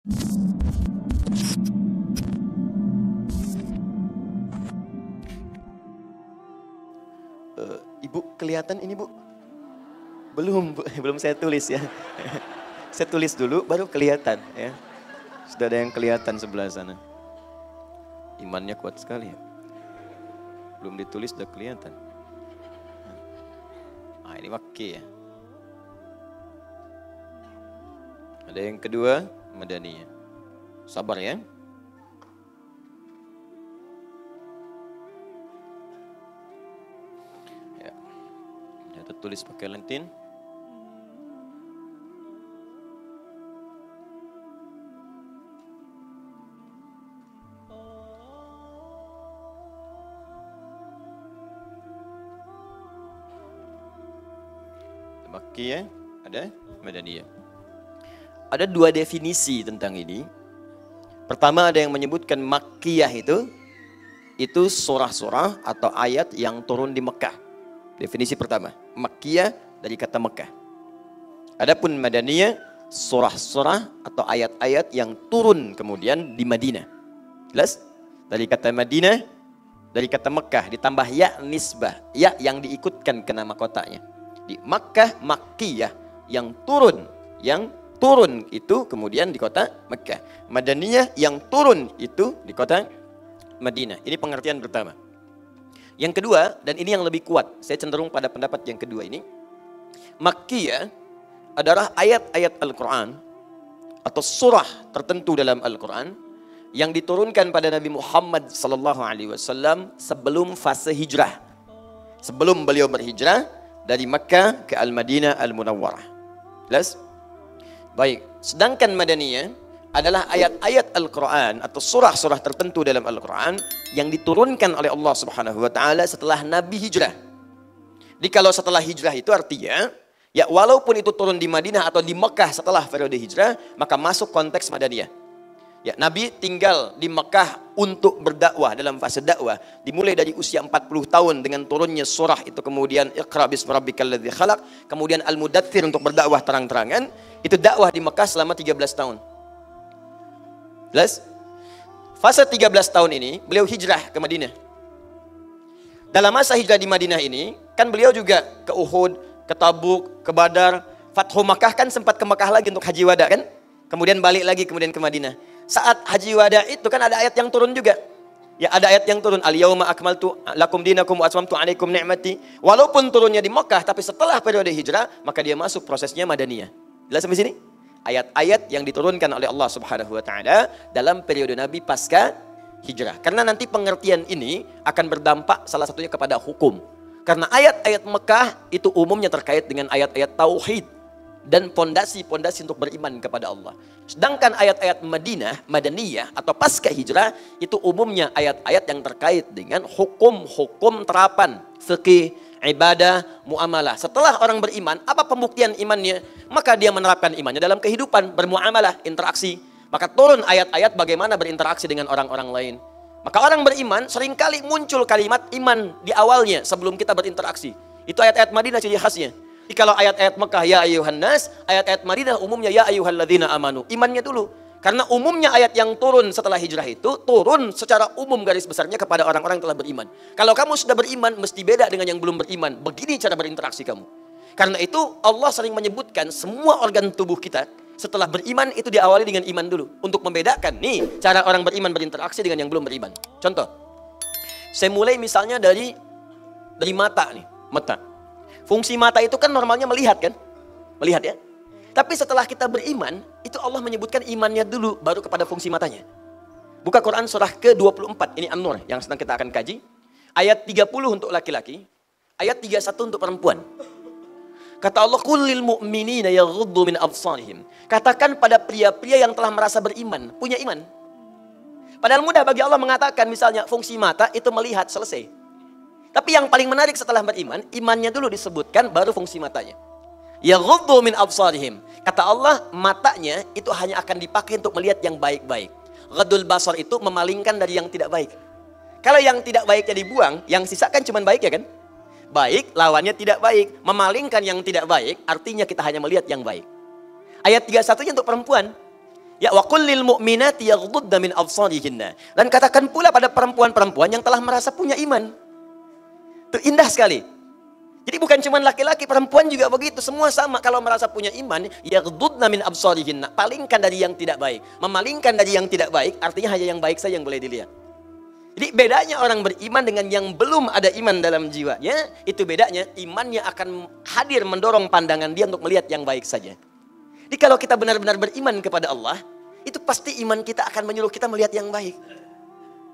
Ibu kelihatan ini Bu? Belum Bu, belum saya tulis ya. Saya tulis dulu baru kelihatan ya. Sudah ada yang kelihatan sebelah sana. Imannya kuat sekali ya. Belum ditulis sudah kelihatan. Nah ini Makki ya. Ada yang kedua Madaniyah. Sabar ya. Ya. Kita tulis pakai lentin. Makkiyah, ada Madaniyah. Ada dua definisi tentang ini. Pertama ada yang menyebutkan Makkiyah itu surah-surah atau ayat yang turun di Mekah. Definisi pertama, Makkiyah dari kata Mekah. Adapun Madaniyah, surah-surah atau ayat-ayat yang turun kemudian di Madinah. Jelas? Dari kata Madinah, dari kata Mekah ditambah ya nisbah, ya yang diikutkan ke nama kotanya. Di Makkah, Makkiyah yang turun itu kemudian di kota Makkah. Madaniyah yang turun itu di kota Madinah. Ini pengertian pertama. Yang kedua, dan ini yang lebih kuat, saya cenderung pada pendapat yang kedua ini. Makkiyah adalah ayat-ayat Al-Quran atau surah tertentu dalam Al-Quran yang diturunkan pada Nabi Muhammad SAW sebelum fase hijrah. Sebelum beliau berhijrah dari Makkah ke Al-Madinah Al-Munawwarah. Jelas? Baik, sedangkan Madaniyah adalah ayat-ayat Al-Quran atau surah-surah tertentu dalam Al-Quran yang diturunkan oleh Allah Subhanahu wa taala setelah Nabi hijrah. Jadi kalau setelah hijrah itu artinya ya walaupun itu turun di Madinah atau di Mekah setelah periode hijrah, maka masuk konteks Madaniyah. Ya, Nabi tinggal di Mekah untuk berdakwah dalam fase dakwah. Dimulai dari usia 40 tahun dengan turunnya surah itu, kemudian Iqra bismi rabbikal ladzi khalaq, kemudian Al-Mudaththir untuk berdakwah terang-terangan. Itu dakwah di Mekah selama 13 tahun. Jelas? Fase 13 tahun ini beliau hijrah ke Madinah. Dalam masa hijrah di Madinah ini, kan beliau juga ke Uhud, ke Tabuk, ke Badar. Fathu Makkah kan sempat ke Mekah lagi untuk haji wada kan? Kemudian balik lagi kemudian ke Madinah. Saat haji wada itu kan ada ayat yang turun juga. Ya ada ayat yang turun, al-yauma akmaltu lakum dinakum wa atmamtu 'alaikum ni'mati. Walaupun turunnya di Mekah, tapi setelah periode hijrah, maka dia masuk prosesnya Madaniyah. Jelas sampai sini? Ayat-ayat yang diturunkan oleh Allah Subhanahu wa taala dalam periode Nabi pasca hijrah. Karena nanti pengertian ini akan berdampak salah satunya kepada hukum. Karena ayat-ayat Mekah itu umumnya terkait dengan ayat-ayat tauhid dan pondasi-pondasi untuk beriman kepada Allah. Sedangkan ayat-ayat Madaniyah atau pasca hijrah itu umumnya ayat-ayat yang terkait dengan hukum-hukum terapan, fikih, ibadah, muamalah. Setelah orang beriman, apa pembuktian imannya? Maka dia menerapkan imannya dalam kehidupan, bermuamalah, interaksi. Maka turun ayat-ayat bagaimana berinteraksi dengan orang-orang lain. Maka orang beriman seringkali muncul kalimat iman di awalnya sebelum kita berinteraksi. Itu ayat-ayat Madinah ciri khasnya. Jadi kalau ayat-ayat Mekah ya ayyuhan nas, ayat-ayat Madinah umumnya ya ayyuhalladzina amanu. Imannya dulu. Karena umumnya ayat yang turun setelah hijrah itu turun secara umum garis besarnya kepada orang-orang yang telah beriman. Kalau kamu sudah beriman mesti beda dengan yang belum beriman. Begini cara berinteraksi kamu. Karena itu Allah sering menyebutkan semua organ tubuh kita setelah beriman itu diawali dengan iman dulu. Untuk membedakan nih cara orang beriman berinteraksi dengan yang belum beriman. Contoh. Saya mulai misalnya dari mata nih, mata. Fungsi mata itu kan normalnya melihat kan? Melihat ya. Tapi setelah kita beriman, itu Allah menyebutkan imannya dulu, baru kepada fungsi matanya. Buka Quran surah ke-24, ini An-Nur yang sedang kita akan kaji. Ayat 30 untuk laki-laki, ayat 31 untuk perempuan. Kata Allah, "Qul lil mu'minina yaghuddu min absarihim." Katakan pada pria-pria yang telah merasa beriman, punya iman. Padahal mudah bagi Allah mengatakan misalnya fungsi mata itu melihat, selesai. Tapi yang paling menarik setelah beriman, imannya dulu disebutkan, baru fungsi matanya. Yaghuddu min absarihim. Kata Allah, matanya itu hanya akan dipakai untuk melihat yang baik-baik. Ghadul basar itu memalingkan dari yang tidak baik. Kalau yang tidak baiknya dibuang, yang sisa kan cuma baik ya kan? Baik, lawannya tidak baik. Memalingkan yang tidak baik, artinya kita hanya melihat yang baik. Ayat 31-nya untuk perempuan. Ya, wa qul lil mu'minati yaghdudna min absarihinna. Dan katakan pula pada perempuan-perempuan yang telah merasa punya iman. Itu indah sekali. Jadi bukan cuma laki-laki, perempuan juga begitu. Semua sama kalau merasa punya iman, yaghdudna min absarihinna. Palingkan dari yang tidak baik. Memalingkan dari yang tidak baik, artinya hanya yang baik saja yang boleh dilihat. Jadi bedanya orang beriman dengan yang belum ada iman dalam jiwanya, itu bedanya imannya akan hadir mendorong pandangan dia untuk melihat yang baik saja. Jadi kalau kita benar-benar beriman kepada Allah, itu pasti iman kita akan menyuruh kita melihat yang baik.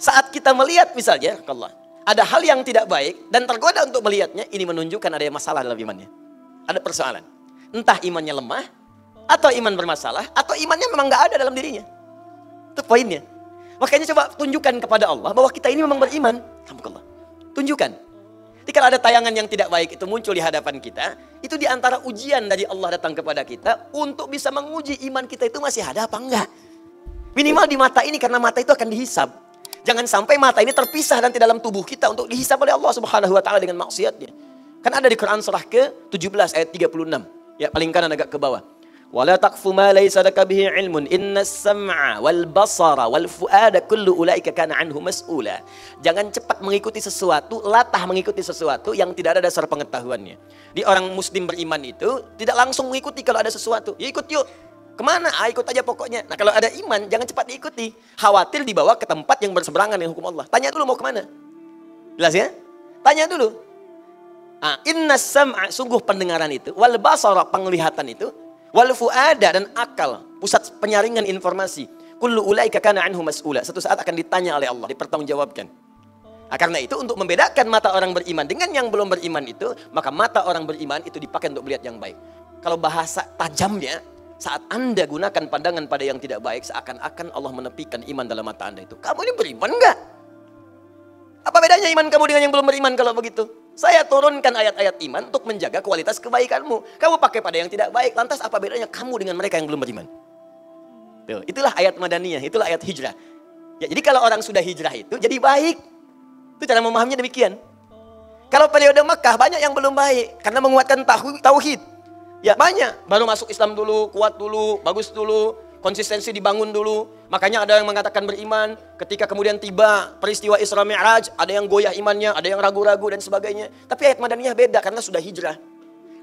Saat kita melihat misalnya, Allah, ada hal yang tidak baik dan tergoda untuk melihatnya, ini menunjukkan ada masalah dalam imannya. Ada persoalan. Entah imannya lemah, atau iman bermasalah, atau imannya memang nggak ada dalam dirinya. Itu poinnya. Makanya coba tunjukkan kepada Allah bahwa kita ini memang beriman. Alhamdulillah. Tunjukkan. Jadi kalau ada tayangan yang tidak baik itu muncul di hadapan kita, itu di antara ujian dari Allah datang kepada kita untuk bisa menguji iman kita itu masih ada apa enggak. Minimal di mata ini, karena mata itu akan dihisab. Jangan sampai mata ini terpisah nanti dalam tubuh kita untuk dihisab oleh Allah Subhanahu wa taala dengan maksiatnya. Kan ada di Quran surah ke-17 ayat 36. Ya, paling kanan agak ke bawah. Wala taqfu ma laysa laka bihi ilmun innas sam'a wal basara wal fuada kullu ulaika kana anhu mas'ula. Jangan cepat mengikuti sesuatu, latah mengikuti sesuatu yang tidak ada dasar pengetahuannya. Di orang muslim beriman itu tidak langsung mengikuti kalau ada sesuatu. Ya ikut yuk. Kemana? Ikut aja pokoknya. Nah kalau ada iman jangan cepat diikuti. Khawatir dibawa ke tempat yang berseberangan dengan hukum Allah. Tanya dulu mau kemana. Jelas ya? Tanya dulu. Innas sam'a, sungguh pendengaran itu, wal basara, penglihatan itu, wal fuada, dan akal, pusat penyaringan informasi. Kullu ulaika kana anhu mas'ula. Satu saat akan ditanya oleh Allah, dipertanggungjawabkan. Karena itu untuk membedakan mata orang beriman dengan yang belum beriman itu, maka mata orang beriman itu dipakai untuk melihat yang baik. Kalau bahasa tajamnya, saat Anda gunakan pandangan pada yang tidak baik, seakan-akan Allah menepikan iman dalam mata Anda itu. Kamu ini beriman enggak? Apa bedanya iman kamu dengan yang belum beriman kalau begitu? Saya turunkan ayat-ayat iman untuk menjaga kualitas kebaikanmu. Kamu pakai pada yang tidak baik, lantas apa bedanya kamu dengan mereka yang belum beriman? Tuh, itulah ayat Madaniyah, itulah ayat hijrah. Ya, jadi kalau orang sudah hijrah itu jadi baik. Itu cara memahaminya demikian. Kalau periode Makkah banyak yang belum baik karena menguatkan tauhid. Ya banyak, baru masuk Islam dulu, kuat dulu, bagus dulu, konsistensi dibangun dulu. Makanya ada yang mengatakan beriman, ketika kemudian tiba peristiwa Isra Mi'raj, ada yang goyah imannya, ada yang ragu-ragu dan sebagainya. Tapi ayat Madaniyah beda karena sudah hijrah.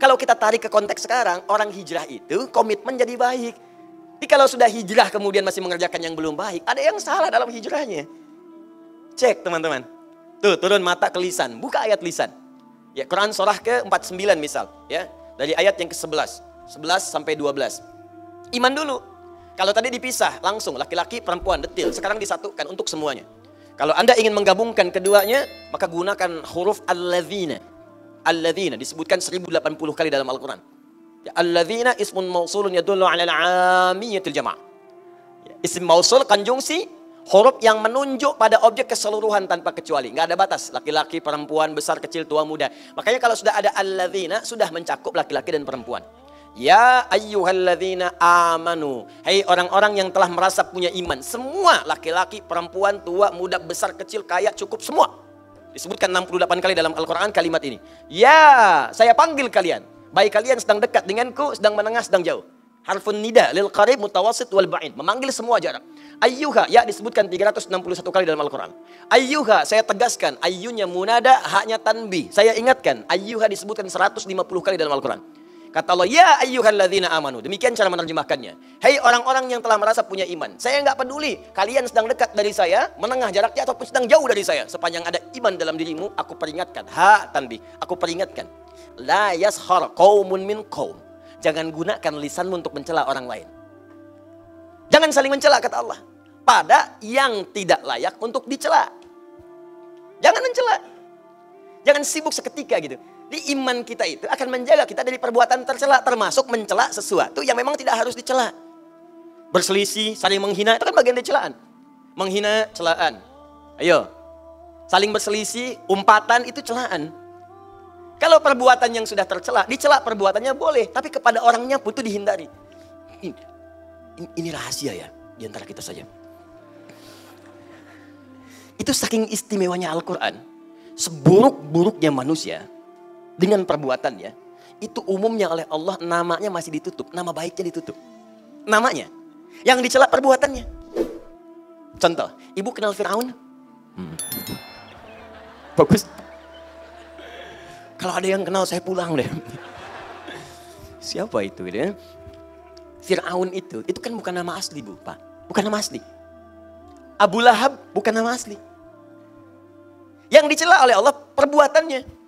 Kalau kita tarik ke konteks sekarang, orang hijrah itu komitmen jadi baik. Jadi kalau sudah hijrah kemudian masih mengerjakan yang belum baik, ada yang salah dalam hijrahnya. Cek teman-teman. Tuh turun mata ke lisan, buka ayat lisan. Ya, Quran surah ke-49 misal, ya. Dari ayat yang ke-11, 11 sampai 12. Iman dulu. Kalau tadi dipisah, langsung laki-laki, perempuan, detil. Sekarang disatukan untuk semuanya. Kalau Anda ingin menggabungkan keduanya, maka gunakan huruf alladzina. Alladzina disebutkan 1080 kali dalam Al-Quran. Ya, alladzina ismun mausulun yadullu ala al-'amiyyatil jama'. Ya, isim mausul, konjungsi, huruf yang menunjuk pada objek keseluruhan tanpa kecuali. Nggak ada batas. Laki-laki, perempuan, besar, kecil, tua, muda. Makanya kalau sudah ada alladzina, sudah mencakup laki-laki dan perempuan. Ya ayyuhalladzina amanu. Hai orang-orang yang telah merasa punya iman. Semua laki-laki, perempuan, tua, muda, besar, kecil, kaya, cukup semua. Disebutkan 68 kali dalam Al-Quran kalimat ini. Ya, saya panggil kalian. Baik kalian sedang dekat denganku, sedang menengah, sedang jauh. Harfun nida lil qarib mutawassit wal ba'id. Memanggil semua jarak. Ayyuha, ya disebutkan 361 kali dalam Al-Quran. Ayyuha, saya tegaskan. Ayyunya munada, haknya tanbih. Saya ingatkan. Ayyuha disebutkan 150 kali dalam Al-Quran. Kata Allah, ya ayyuhalladzina amanu. Demikian cara menerjemahkannya. Hei orang-orang yang telah merasa punya iman. Saya nggak peduli. Kalian sedang dekat dari saya, menengah jaraknya, ataupun sedang jauh dari saya. Sepanjang ada iman dalam dirimu, aku peringatkan. Tanbih, aku peringatkan. La yashar qaumun min qaum. Jangan gunakan lisanmu untuk mencela orang lain. Jangan saling mencela, kata Allah. Pada yang tidak layak untuk dicela. Jangan mencela. Jangan sibuk seketika gitu. Di iman kita itu akan menjaga kita dari perbuatan tercela, termasuk mencela sesuatu yang memang tidak harus dicela. Berselisih, saling menghina, itu kan bagian dari celaan. Menghina, celaan. Ayo. Saling berselisih, umpatan, itu celaan. Kalau perbuatan yang sudah tercela, dicela perbuatannya boleh, tapi kepada orangnya pun itu dihindari. Ini rahasia ya, di antara kita saja. Itu saking istimewanya Al-Quran. Seburuk-buruknya manusia, dengan perbuatannya, itu umumnya oleh Allah namanya masih ditutup. Nama baiknya ditutup. Namanya. Yang dicela perbuatannya. Contoh, ibu kenal Firaun? Bagus. Kalau ada yang kenal saya pulang deh. Siapa itu gitu ya? Firaun itu kan bukan nama asli Bu, Pak. Bukan nama asli. Abu Lahab bukan nama asli. Yang dicela oleh Allah perbuatannya.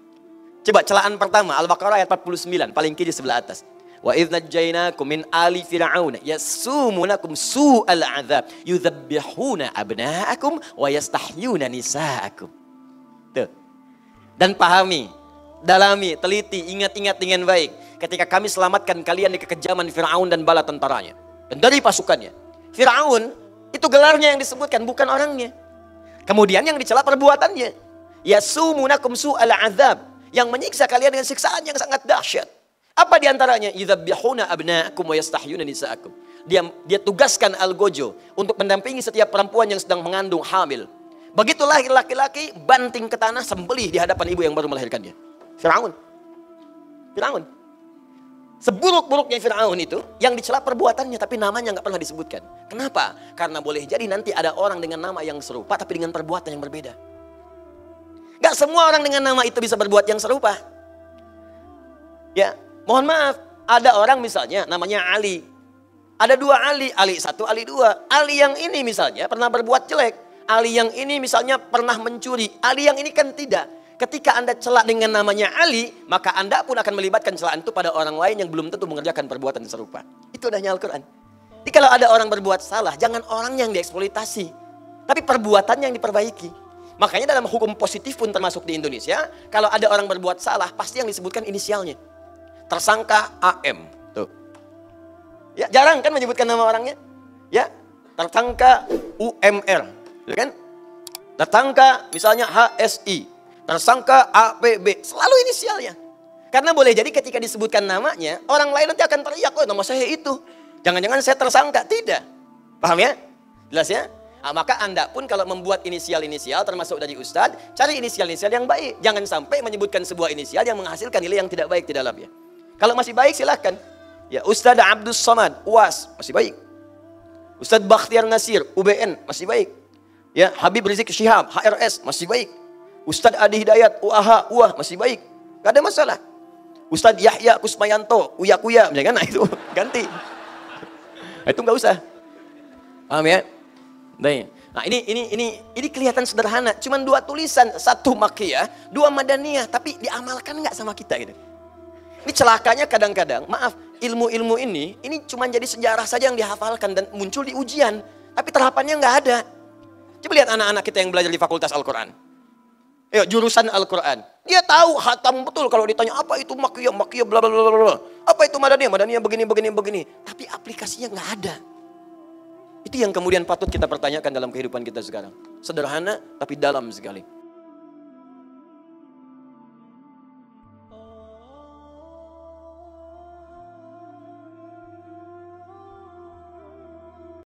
Coba celaan pertama Al-Baqarah ayat 49 paling kiri sebelah atas. Wa idz najjaynakum min ali fir'aun yasumunakum su'al 'adzab yudzabbihuna abna'akum wa yastahyuna nisa'akum. Tuh. Dan pahami, dalami, teliti, ingat-ingat dengan baik. Ketika kami selamatkan kalian dari kekejaman Fir'aun dan bala tentaranya. Dan dari pasukannya. Fir'aun itu gelarnya yang disebutkan, bukan orangnya. Kemudian yang dicela perbuatannya. Yasumunakum su'al 'adzab. Yang menyiksa kalian dengan siksaan yang sangat dahsyat. Apa diantaranya? Yudzabbihuna abna'akum wa yastahyuna nisa'akum. Dia tugaskan algojo untuk mendampingi setiap perempuan yang sedang mengandung hamil. Begitu lahir laki-laki, banting ke tanah, sembelih di hadapan ibu yang baru melahirkannya. Firaun. Seburuk-buruknya Firaun itu, yang dicela perbuatannya, tapi namanya nggak pernah disebutkan. Kenapa? Karena boleh jadi nanti ada orang dengan nama yang serupa, tapi dengan perbuatan yang berbeda. Gak semua orang dengan nama itu bisa berbuat yang serupa. Ya, mohon maaf, ada orang misalnya namanya Ali. Ada dua Ali, Ali satu, Ali dua. Ali yang ini misalnya pernah berbuat jelek. Ali yang ini misalnya pernah mencuri. Ali yang ini kan tidak. Ketika Anda celak dengan namanya Ali, maka Anda pun akan melibatkan celaan itu pada orang lain yang belum tentu mengerjakan perbuatan serupa. Itu adanya Al-Quran. Jadi kalau ada orang berbuat salah, jangan orang yang dieksploitasi. Tapi perbuatannya yang diperbaiki. Makanya dalam hukum positif pun termasuk di Indonesia, kalau ada orang berbuat salah, pasti yang disebutkan inisialnya. Tersangka AM. Tuh. Ya, jarang kan menyebutkan nama orangnya? Ya, tersangka UMR. Ya kan? Tersangka misalnya HSI. Tersangka APB. Selalu inisialnya. Karena boleh jadi ketika disebutkan namanya, orang lain nanti akan teriak, oh nama saya itu. Jangan-jangan saya tersangka. Tidak. Paham ya? Jelas ya? Nah, maka Anda pun kalau membuat inisial-inisial termasuk dari Ustadz, cari inisial-inisial yang baik. Jangan sampai menyebutkan sebuah inisial yang menghasilkan nilai yang tidak baik di dalamnya. Kalau masih baik silahkan. Ya, Ustadz Abdus Somad, UAS, masih baik. Ustadz Bakhtiar Nasir, UBN, masih baik. Ya, Habib Rizik Syihab, HRS, masih baik. Ustadz Adi Hidayat, UAH, UAH, masih baik. Gak ada masalah. Ustadz Yahya Kusmayanto, Uya-Kuya, nah itu ganti. Nah, itu nggak usah. Paham ya? Nah ini kelihatan sederhana, cuman dua tulisan, satu makiyah, dua madaniyah, tapi diamalkan nggak sama kita gitu. Ini celakanya kadang-kadang, maaf, ilmu-ilmu ini cuma jadi sejarah saja yang dihafalkan dan muncul di ujian, tapi terapannya nggak ada. Coba lihat anak-anak kita yang belajar di Fakultas Al-Quran. Ayo, jurusan Al-Quran. Dia tahu khatam betul kalau ditanya apa itu makiyah bla bla bla bla. Apa itu madaniyah begini. Tapi aplikasinya nggak ada. Itu yang kemudian patut kita pertanyakan dalam kehidupan kita sekarang. Sederhana tapi dalam sekali.